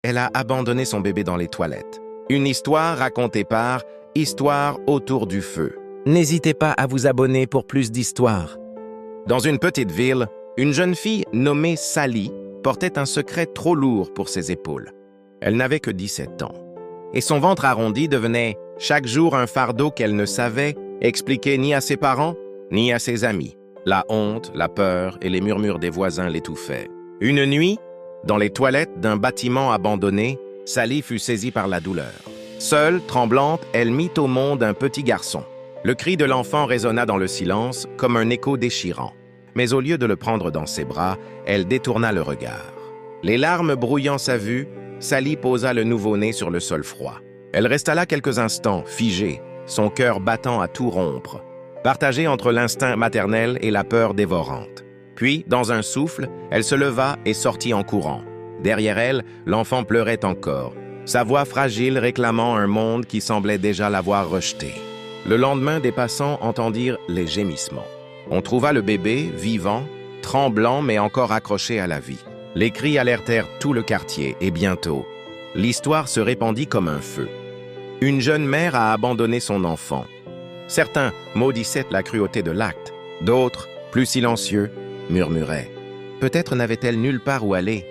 Elle a abandonné son bébé dans les toilettes. Une histoire racontée par Histoire autour du feu. N'hésitez pas à vous abonner pour plus d'histoires. Dans une petite ville, une jeune fille nommée Sally portait un secret trop lourd pour ses épaules. Elle n'avait que 17 ans. Et son ventre arrondi devenait chaque jour un fardeau qu'elle ne savait expliquer ni à ses parents, ni à ses amis. La honte, la peur et les murmures des voisins l'étouffaient. Une nuit, dans les toilettes d'un bâtiment abandonné, Sally fut saisie par la douleur. Seule, tremblante, elle mit au monde un petit garçon. Le cri de l'enfant résonna dans le silence comme un écho déchirant. Mais au lieu de le prendre dans ses bras, elle détourna le regard. Les larmes brouillant sa vue, Sally posa le nouveau-né sur le sol froid. Elle resta là quelques instants, figée, son cœur battant à tout rompre, partagée entre l'instinct maternel et la peur dévorante. Puis, dans un souffle, elle se leva et sortit en courant. Derrière elle, l'enfant pleurait encore, sa voix fragile réclamant un monde qui semblait déjà l'avoir rejeté. Le lendemain, des passants entendirent les gémissements. On trouva le bébé, vivant, tremblant mais encore accroché à la vie. Les cris alertèrent tout le quartier et bientôt, l'histoire se répandit comme un feu. Une jeune mère a abandonné son enfant. Certains maudissaient la cruauté de l'acte, d'autres, plus silencieux, murmuraient. Peut-être n'avait-elle nulle part où aller.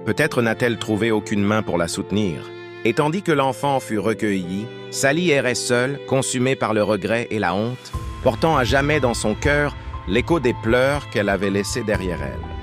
Peut-être n'a-t-elle trouvé aucune main pour la soutenir. Et tandis que l'enfant fut recueilli, Sally errait seule, consumée par le regret et la honte, portant à jamais dans son cœur l'écho des pleurs qu'elle avait laissés derrière elle.